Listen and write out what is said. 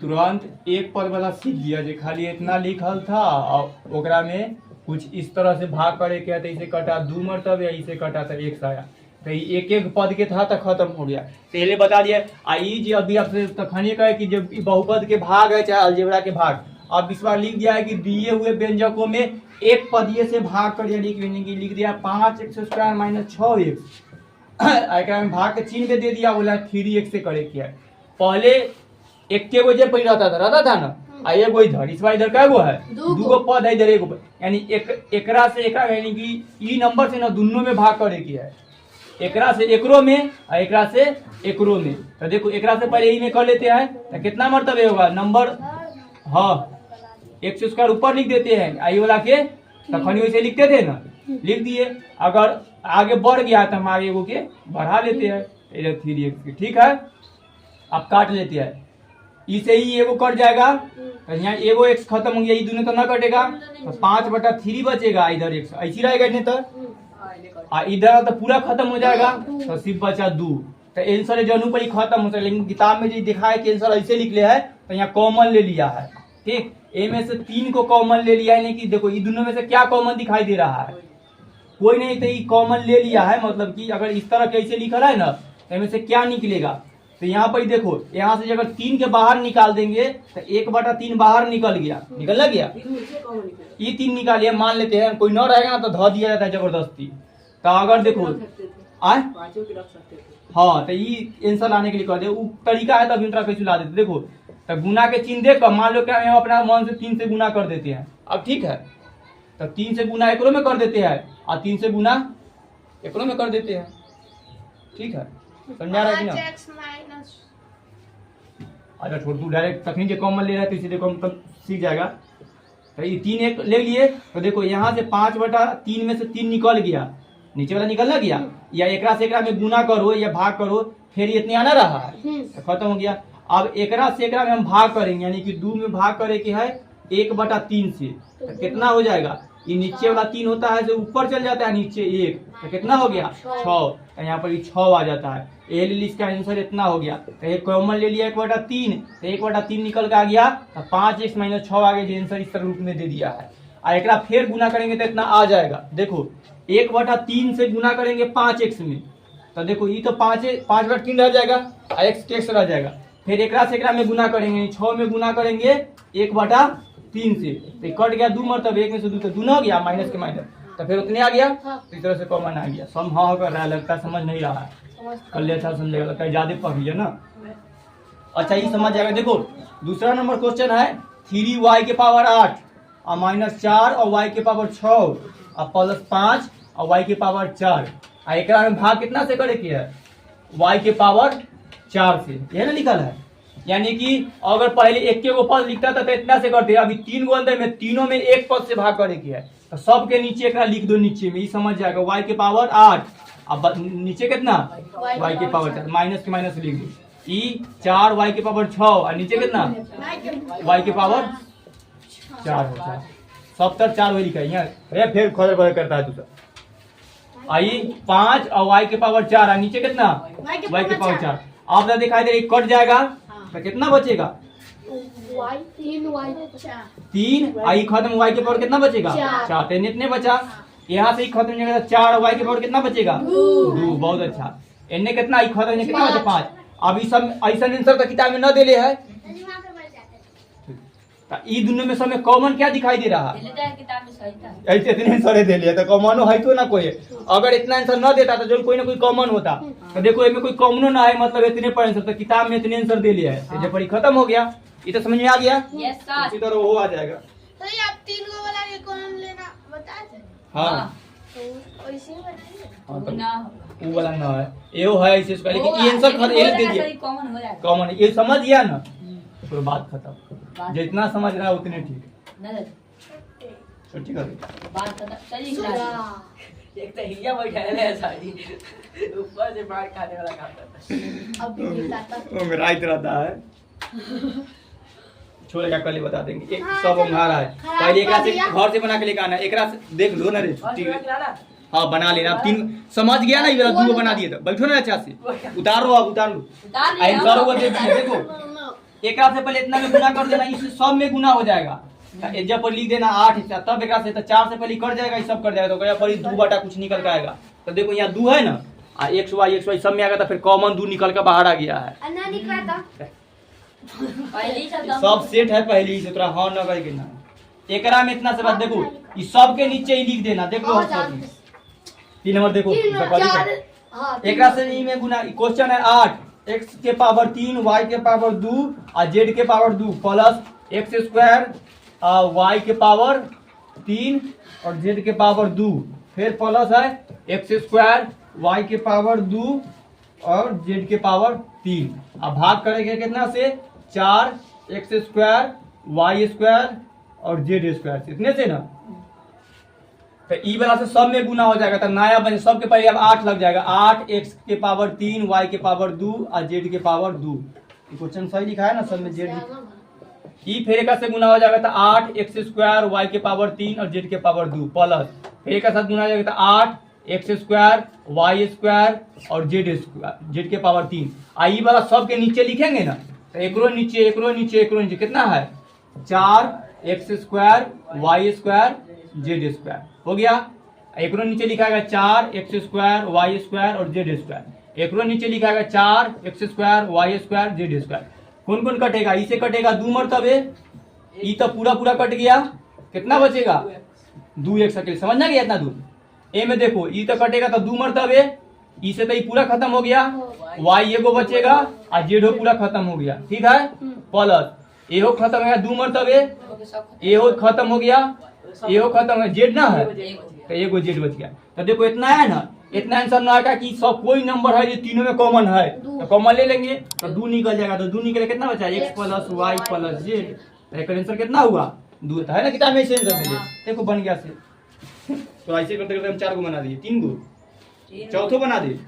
तुरंत एक पद वाला सीख दिया जे खाली इतना लिखल था और ओकरा में कुछ इस तरह से भाग करे के तो इसे कटा 2 मरतबे इसे कटा तो 1 आया तो एक एक पद के था तो खत्म हो गया। पहले बता दिया आई जी अभी आपसे तखनिए कहे कि जब बहुपद के भाग है चाहे अलजेब्रा के भाग, अब इस बार लिख दिया है कि दिए हुए व्यंजकों में एक पदीय से भाग कर लिख दिया 5x² - 6x में भाग के चिन्ह में दे दिया, बोला 3x से करे क्या पहले एक के वजह पर रहता था ना आ एगो इधर, इस बार इधर क्या गो है 2 पद है इधर एगो, यानी एकरा से एकरा यानी कि ई नंबर से ना दोनों में भाग करे की है, एकरा से एकरो में और एकरा से एकरो में। तो देखो एकरा से पहले ई में कर लेते हैं तो कितना मरतबे होगा नंबर, हाँ x² ऊपर लिख देते हैं आई वाला के तखनी वैसे लिखते थे ना, लिख दिए। अगर आगे बढ़ गया तो हम आगे एगो के बढ़ा लेते हैं इधर 3x के, ठीक है। अब काट लेते हैं, इसे ही एगो कट जाएगा तो यहाँ एगो x खत्म हो गया, ये दोनों तो ना कटेगा तो 5/3 बचेगा, इधर x ऐसी रहेगा नहीं तो इधर तो पूरा खत्म हो जाएगा तो सिर्फ बचा 2। तो आंसर जनू पर ही खत्म हो सकता है, लेकिन किताब में जो दिखा है कि आंसर ऐसे लिख लिया है तो यहाँ कॉमन ले लिया है, ठीक। ए में से 3 को कॉमन ले लिया है, नहीं कि देखो ये दोनों में से क्या कॉमन दिखाई दे रहा है, कोई नहीं, तो ये कॉमन ले लिया है। मतलब कि अगर इस तरह कैसे लिखा है ना तो इनमें से क्या निकलेगा, तो यहाँ पर देखो यहाँ से अगर 3 के बाहर निकाल देंगे तो 1/3 बाहर निकल गया, निकल गया, ये 3 निकालिए, मान लेते हैं कोई न रहेगा तो धो दिया जाता है जबरदस्ती। तो अगर देखो आए हाँ तो ये आंसर लाने के लिए कर दे वो तरीका है, तब इंट्रा कैसे ला देते। देखो तो गुना के चिन्ह देकर मान लो क्या हम अपना मन से 3 से गुना कर देते हैं, अब ठीक है तो 3 से गुना एकरो में कर देते हैं और 3 से गुना एकरो में कर देते हैं, ठीक है, समझा रहा है कि ना। अच्छा छोड़ तू डायरेक्ट तकनीक के कॉमन ले रहा है तो इसीलिए कम तक सीख जाएगा। तो ये 3 एक ले लिए तो देखो यहाँ से 5/3 में से 3 निकल गया, नीचे वाला निकलना गया, या एकरा से एकरा में गुना करो या भाग करो फिर इतने आना रहा है तो खत्म हो गया। अब एकरा से एकरा में हम भाग करेंगे, यानी कि 2 में भाग करे के है 1/3 से, तो कितना हो जाएगा, ये नीचे वाला 3 होता है जो ऊपर चल जाता है नीचे 1 तो कितना हो गया 6, तो यहाँ पर 6 आ जाता है। इसका आंसर इतना हो गया, तो एक कॉमन ले लिया 1/3 तो 1/3 निकल के आ गया तो 5x - 6 आगे जो आंसर इस तरह रूप में दे दिया है। और एकरा फिर गुना करेंगे तो इतना आ जाएगा, देखो 1/3 से गुना करेंगे 5x में तो देखो ये तो 5/3 रह जाएगा और x रह जाएगा, फिर एकरा से एकरा में गुना करेंगे 6 में गुना करेंगे 1/3 से तो कट गया 2 मरतब, 1 में से 2 तो 2 हो गया माइनस के माइनस तो फिर उतने आ गया, तो इस तरह से कॉमन आ गया। सम हाँ कर रहा है, लगता है समझ नहीं रहा है, कल अच्छा समझेगा, लगता है ज्यादा पढ़ लिया ना। अच्छा ये समझ जाएगा। देखो दूसरा नंबर क्वेश्चन है 3y के पावर 8 और -4 और y के पावर 6 और +5 और y के पावर 4 और एक में भाग कितना से करे के है y के पावर 4 से, यह ना निकल है। यानी कि अगर पहले एक के पद लिखता था तो इतना से करते, अभी 3 गो अंदर में तीनों में एक पद से भाग करे के है तो सब के नीचे एक लिख दो, नीचे में ये समझ जाएगा y के पावर 8 अब नीचे कितना y के पावर 4 माइनस के माइनस लिख दो, ई 4 y के पावर 6 और नीचे कितना y के पावर 4 होता है, सब तर 4 वही लिखा है यहाँ, फिर खोदर खोदर करता है दूसरा आई 5 और y के पावर 4 और नीचे कितना y के पावर 4। आप दिखाई दे रही कट जाएगा तो कितना बचेगा 3 आई खत्म y के पावर कितना बचेगा 4 इतने बचा, यहाँ से ही खत्म हो जाएगा 4 y के पावर कितना बचेगा 2, बहुत अच्छा। इन्हें कितना आई खत्म कितना बचा 5। अब इस सब ऐसा आंसर तो किताब में न दे ले है, ई दोनों में सब में कॉमन क्या दिखाई दे रहा है, ऐसे इतने आंसर दे लिया तो कॉमन है तो ना कोई, अगर इतना आंसर न देता तो जो कोई ना कोई कॉमन होता। तो देखो इसमें कोई कॉमनो ना है, मतलब इतने पर आंसर तो किताब में इतने आंसर दे लिया है, जब पढ़ी खत्म हो गया, ये तो समझ में आ गया। इसी तरह वो आ जाएगा। तो ये आप 3 को वाला ये कौन लेना बता दे। हाँ तो इसी में बताइए। हाँ तो वो वाला ना है, ये है इसे उसका, लेकिन ये आंसर खत्म ये दे दिया कॉमन हो जाएगा, कॉमन ये समझ गया ना तो बात खत्म, जितना समझ रहा है उतने ठीक है, ठीक है बात खत्म। चलिए एक तो हिया बैठा है साड़ी ऊपर से मार खाने वाला खाता है, अब भी दिखाता वो मेरा इतना रहता है। छोड़ेगा कल ही बता देंगे। एक सब अंगारा है, पहले एकरा से घर से बना के लेके आना, एकरा से देख लो ना रे छुट्टी हाँ बना लेना। अब 3 समझ गया ना, ये वाला 2 बना दिए तो बैठो ना अच्छा से, उतार लो अब उतार लो आंसर वो देखो एक से पहले इतना में गुना कर देना, इस सब में गुना हो जाएगा। जब पर लिख देना 8 तब एक से तो 4 से पहले कर जाएगा, ये सब कर जाएगा, तो क्या पर 2 बटा कुछ निकल के आएगा। तो देखो यहाँ 2 है ना, एक्स वाई सब में आ गया, तो फिर कॉमन 2 निकल के बाहर आ गया है। अन्ना निकला था पहली सब सेट है पहले ही से, तोरा हाँ न कहे के ना। एकरा में इतना से बात देखो, ये सब के नीचे ही लिख देना। देखो 3 नंबर देखो, एकरा से ई में गुना। क्वेश्चन है 8 x के पावर 3 y के पावर 2 और z के power 2 plus x square y के पावर 3 और z के पावर 2, फिर प्लस है x स्क्वायर y के पावर 2 और z के पावर 3। अब भाग करेंगे कितना से, 4 x स्क्वायर y स्क्वायर और z स्क्वायर से, इतने से ना। तो ई वाला से सब में गुना हो जाएगा, तो नया बने सब के पहले अब 8 लग जाएगा। 8 x के पावर 3 y के पावर 2 और z के पावर 2। क्वेश्चन सही लिखा है ना, सब में z ई फिर एक से गुना हो जाएगा, तो 8 x स्क्वायर y के पावर 3 और z के पावर 2 प्लस फिर एक साथ गुना हो जाएगा, तो 8 x स्क्वायर y स्क्वायर और z के पावर 3। ई वाला सब के नीचे लिखेंगे ना, तो एकरो नीचे एकरो नीचे एकरो नीचे कितना है, 4 x square y square z square हो गया। एकरो नीचे लिखा गया 4 x स्क्वायर y स्क्वायर और z स्क्वायर। एकरो नीचे लिखा गया 4 x square y square z square. कौन कौन कटेगा, इसे कटेगा 2 मरतबे, ई तो पूरा पूरा कट गया, कितना बचेगा 2x अकेले, समझना गया इतना दूर। ए में देखो ई तो कटेगा तो 2 मरतबे, ई से तो ई पूरा खत्म हो गया, y एगो बचेगा और z पूरा खत्म हो गया, ठीक है। प्लस एहो खत्म हो गया 2 मरतबे, एहो खत्म हो गया, एहो खत्म है, जेड ना है तो एगो जेड बच गया। तो देखो इतना है ना, इतना आंसर ना आएगा कि सब कोई नंबर है ये तीनों में कॉमन है, तो कॉमन ले लेंगे तो 2 निकल जाएगा। तो 2 निकले कितना बचा, x plus y plus z. तो एक आंसर कितना हुआ 2 है ना, किताब में ऐसे आंसर मिले। देखो बन गया से, तो ऐसे करते करते हम 4 गो बना दिए, 3 गो, चौथो बना दिए।